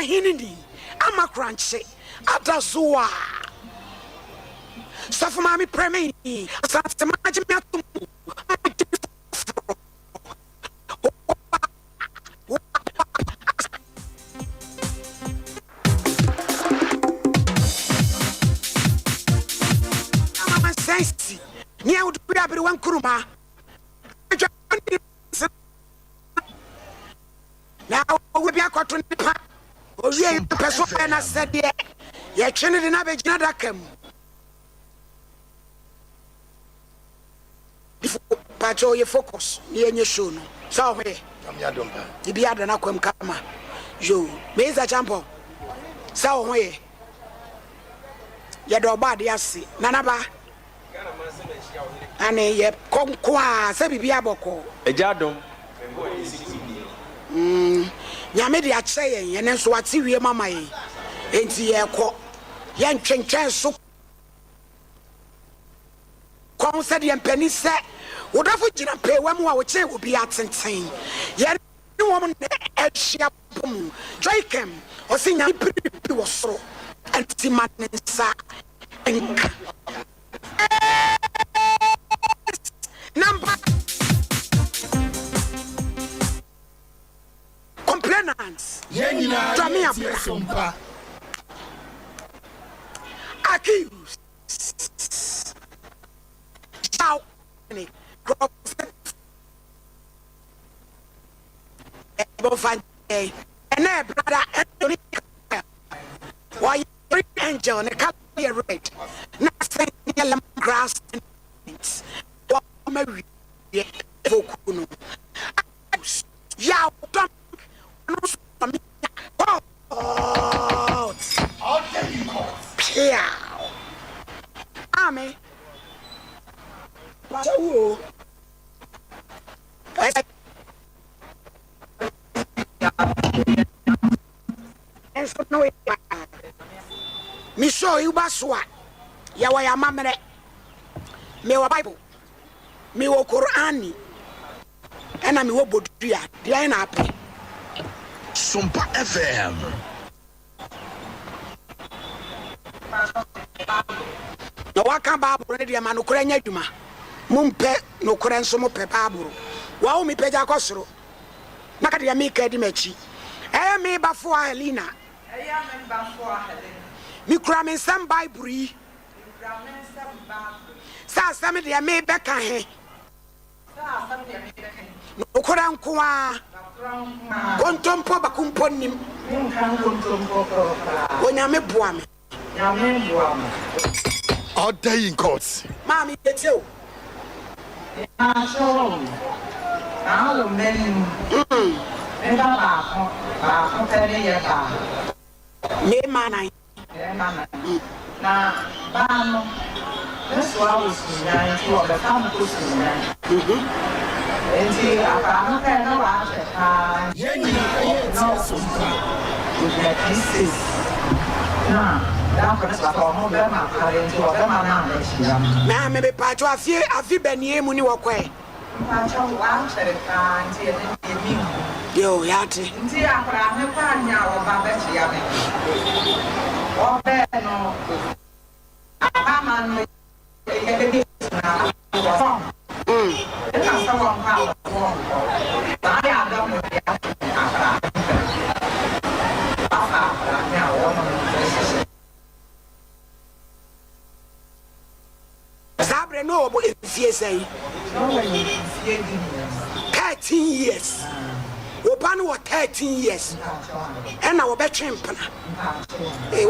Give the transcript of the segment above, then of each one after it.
hinini ama crunchy adazua suffer mommy premi asante maji miatu ama sensi nia udubi abiri wankuruma now we be akwato nipa owie peso na sede ye twene de na be gina dakam pacho ye focus ye nye show no so we Amiadomba ibi ada na kwam kama yo meza champo so we ye do ba de ase nanaba ane ye konkwa se bibi aboko ejadom nyame de akyere yen nso wate wie mama yen enti ye kɔ ye ntwentwen so kon se de mpani se wodafo gina pe wa mu a wo kye obi atenten ye ni wo mu na ahia bom joikem o se nyame pipi wo soro enti manensa enka number complainants Yenina Sompa accused how many and brother why angel and a color red nothing yellow grass what Mary yeah I'll tell you cause yeah Ame Pacho Eso no es mi show you baswa ya wa ya mamre me wa Bible me wa Qur'ani ena me wa bodua dia na ape Sompa FM no waka Bible ne dia ma no kora nya dwuma mumpe no kora nso mo pe Bible wa o mi peja kosoro na ka dia mi ka di machi me bafo Helena me bafo Helena mi kura me sam Bible yi sa sam dia me be kan he no kora nkoa kontompo bakumpo nim onyame boa me all day in courts mami etio Now, men, me manai na bano this was the campus enti aka ka na wa ta Yenina Sompa pieces na da ko sa ko mo be ma kare nti o be ma na na shia na me be pacho afi banie mu ni wokwe pacho wa chere ka nti e mi yo yate nti akra me pa nya o ba be shia me o be no ama no e be na o ina sa wa pa o ba ya da mo ya akra Sabre no obo efie sei 13 years oba no 13 years and na obe twempana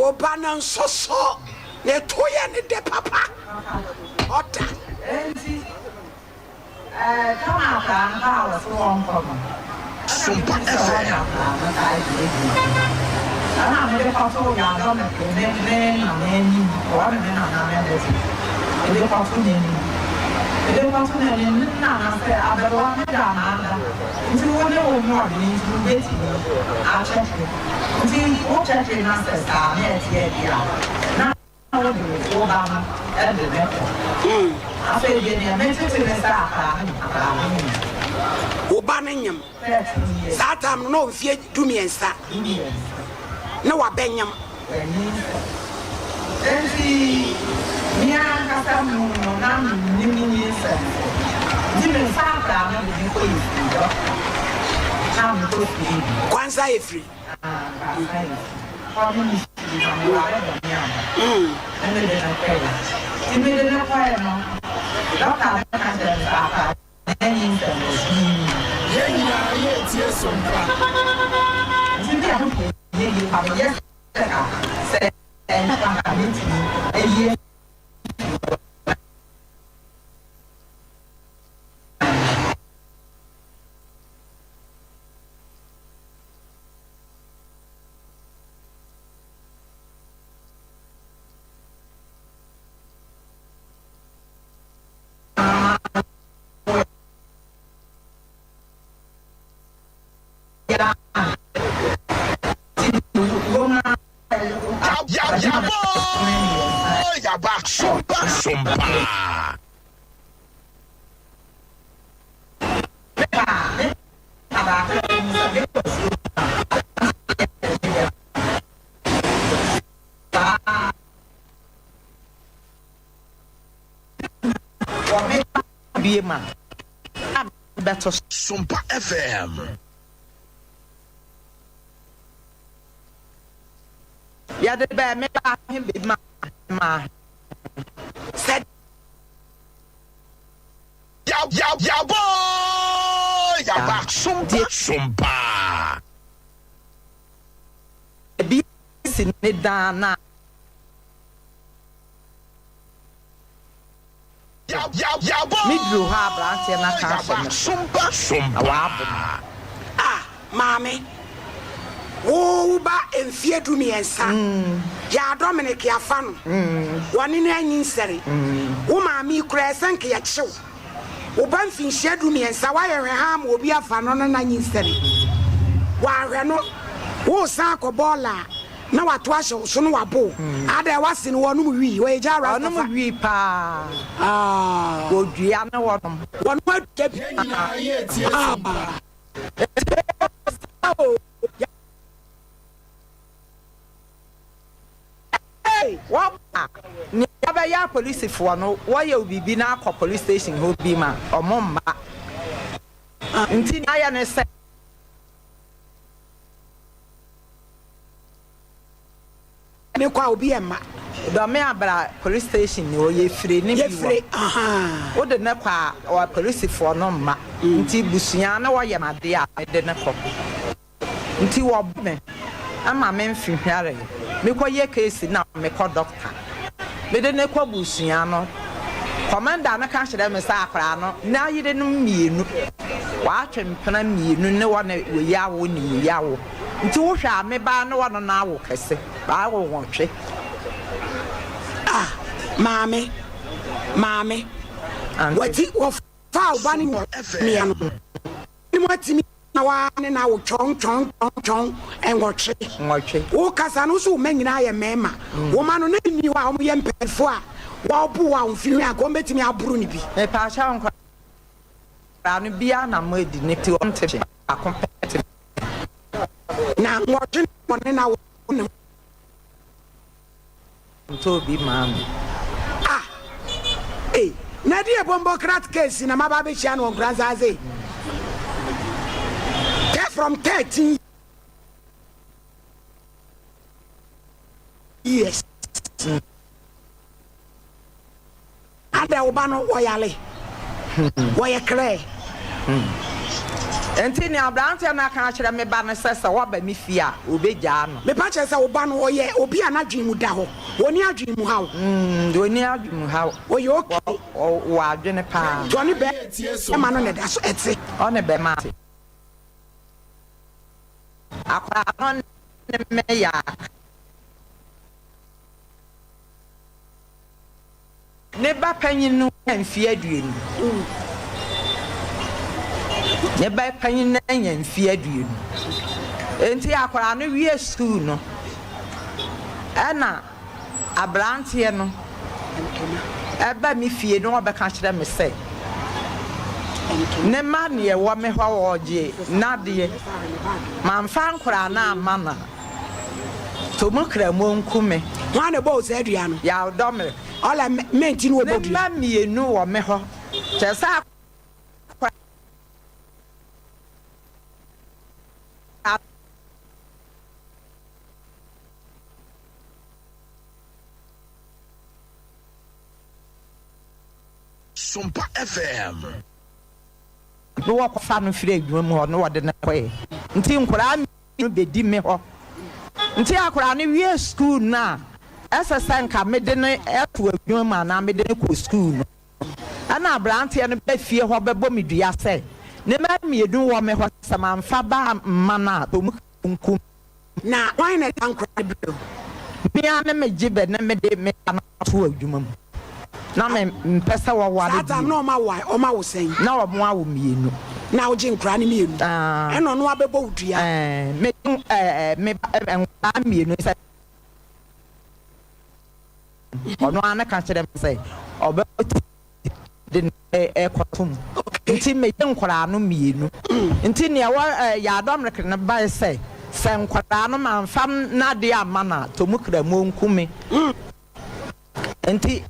oba na nsoso na toya ne de papa oda enti kama ka wa so on komo Sompa FM ana me de pa so ya do me na ni o me na na me de pa so ni de pa so ni na se abero me da na nti wo ne wo mo ni nti be ti a cheche nti o cheche na se sta me ti e dia na wo de wo ba ma e de me a fe de ni me ti ne sa akara oba na nyam satam no mfie dumiensa na wabenyam enti mia kasa mu no na nimi se dime fa na bi ko yi na mo to fi kwanza efri kwa mimi ni wa ba mia ene de na kwa dime de na kwa no dokta na se fa eni se Yenya yetie sompa. dime a ko ni pa yes se en pa ni Yaba Sompa. Sompa FM. Ya de be me ba him be ma said Ya boy. Yaba Sompa. bi sin ne dana Ya boy. midru ha branche na ka Sompa. Mami wo ba enfie du miensa ya Dominic ya fa no woni na anyin sere wo mami kura esenke ya chew wo ba mfinhia du miensa wa ye ha ma obi afa no na anyin sere wa hwe no wo san ko bola na wato ahye so no wabo ada wase no wonu wi we ja ra no wi pa wo dua na wonu wonu adua Yenya yetie sompa. what ni aba ya police for no wo ye obibi na akọ police station ho bi ma omo mma nti na ya ne se ne kwa obi emma do me abra police station ni o ye fire ni bi aha wo de ne kwa o police for no mma nti busua na wo ye made a de ne kọ nti wo me ama me mfihware me kọ ye case na me kọ doctor me de ne kọ busua no commander na ka hye me sa akra no na yire no mienu wa atwempena mienu ne wo na wo yawo ni yawo nti wo hwa me ba na wo no na awo kese ba wo wonhwe mami wati wo fa ubani mi ano ni mwati na wa ne na wo chong enwotre wo kasa no so manyina ye mema wo ma no na ni wa wo ye mpefo a wa bu wa mfiri a ko betimi aburu ni bi e pa sha nko anu bia na ma di ne ti on te competitive na ngoje mo ne na wo ne to bi mam na die bombo crat case na maba be chia no nkranza ze from 13 years ada ubano oyale woye kre enti ni abrante na kan kire me ba ne sesa wo ba mi fia obeja no me pa chese ubano oye obi anadwen mu da ho woni adwen mu hawo woni adwen mu hawo oye okay wo adwene pa Johnny be e ma no ne da so ete o ne be ma akwa no ne me ya ne ba panyin no amfi aduenu ne ba panyin na amfi aduenu enti akwa no wie school no ana abrante no eba mi fie no obeka kire me se ne ma ne wo me hwa woje na de man fa nkora na ama na Sompa Nkomo. One about Zediano. Ya domre. All I meant in what me no or meho. Just Sompa FM. no walk fan free room or no other way. Until Kuran be dim me ho. Until I could we school now. As a sanka made an air to a human, I made a school. And I branty and a bed fear what bommy do ya say. Never me do what me what some faba mana to Nkomo. Now, why not uncle? Me and me jib and me de me to a human. Now, Pesa What I'm no my wife or my was saying. Now, I'm more me. Now, Jim Cranny me. And on what about you? Me and me, or no, I can't them say, or didn't a quatum. Until me young Corano me, until near what ya don't reckon by say, Sam Corano man, fam Nadia mana to Sompa Nkomo. Until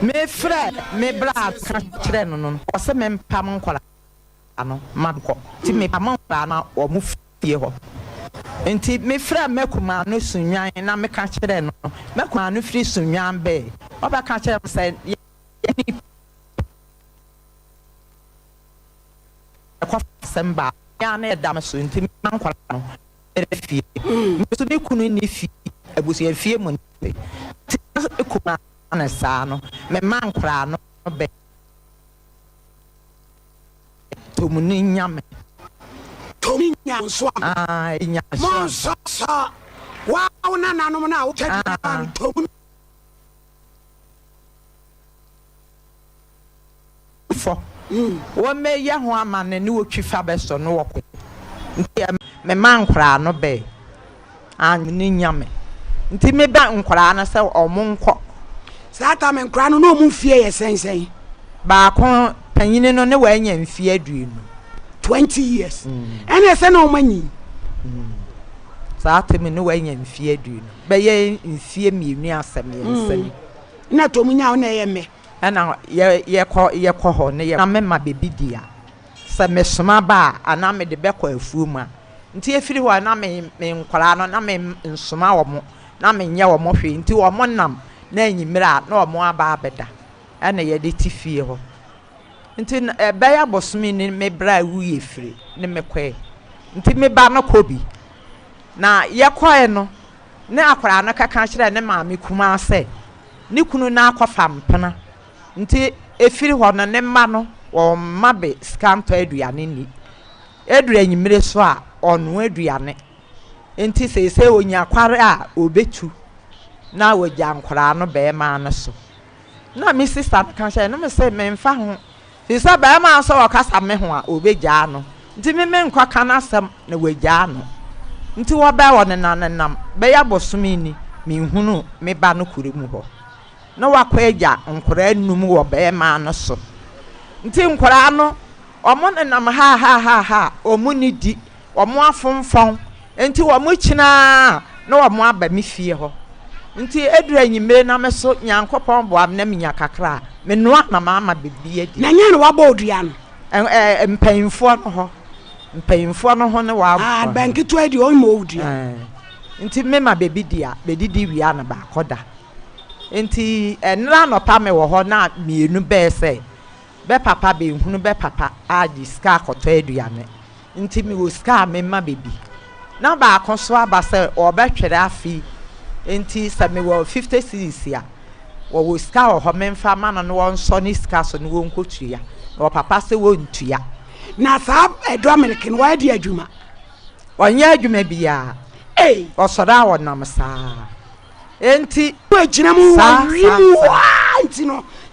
me Fred, me brad can't no, or some men pam Corano, Manco, to me Pamana or move here. Enti me fra mekuma no sunyan na me ka kire no mekuma no firi sunyan be oba ka kire say ko semba ya na edam so enti man kwara no fie me so be kunu ni fie abusu fie mo ni ekuma na sa no me man kwara no be to mu ni nyame Tommy Yanswa. Monsa. Wow, no, now. For one may young woman and new chief fabest or no. Me man cry no bay. And ninyame. Until me back on Corana so or monco. Satam and Crano no moon fear, say. Back on penny on the way and fear dream. 20 years. And I say no money. Sat me no way and fear dream. But ye in fear me near some. Not to me now, me. And now ye call near my baby dear. Some miss my bar, and I made the back of Fuma. Until if you were not me in Colano, I mean in Sumawamo, not mean yaw moffy into a monam, nay, mirror, no more bar better. And a did fear. Until a bear was meaning me bra wee free, ne me quay. Until me bar no coby. Now, ye quiet no. Now, Crana can't share ne mammy kuma say. Nikunu na kwafam pana. Until a free one and mano or mabbe scam to Adrianini. Adrian Mireswa on Adriane. Until say when ya quarra obetu. Now we jam Crano bear man so. Now, Mrs. Stan can't share no say men found. He said, by my so a cast a mehua, obey Jano. Timmy men quackana some no way Jano. Into a bear on an anam, Baya Bosumini, me who me bano kurimuho. No aquaja, and correct no more bear man so. Tim Corano, or mon and ha, or money di, or more fun, into a muchina, no more by me fear. Until Adrian, you may not so young copon, boab naming ya cacra. Me no na mama be Nanyan wabodian and paying for her. Paying for no honor while bank it to the old mode. Until me my baby dear, baby Diana back order. Until and none of Pame or her not me no bear say. Be papa be who be papa I discar or to Adriane. Until me will scar me my baby. Now by conswa basse or better fee. Until some me were 50 cities here. Or we scour her men for man and one sonny scarce and won't go to ya, or papa say won't to ya. Now, a Dominican, why dear Juma? 1 year you may be ya, eh, or so that one, Namasa. Ain't it? Jinamu,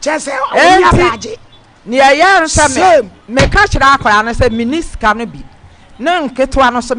just say, near Yan Sam, may catch an aqua and say, Minis can be. None get one of some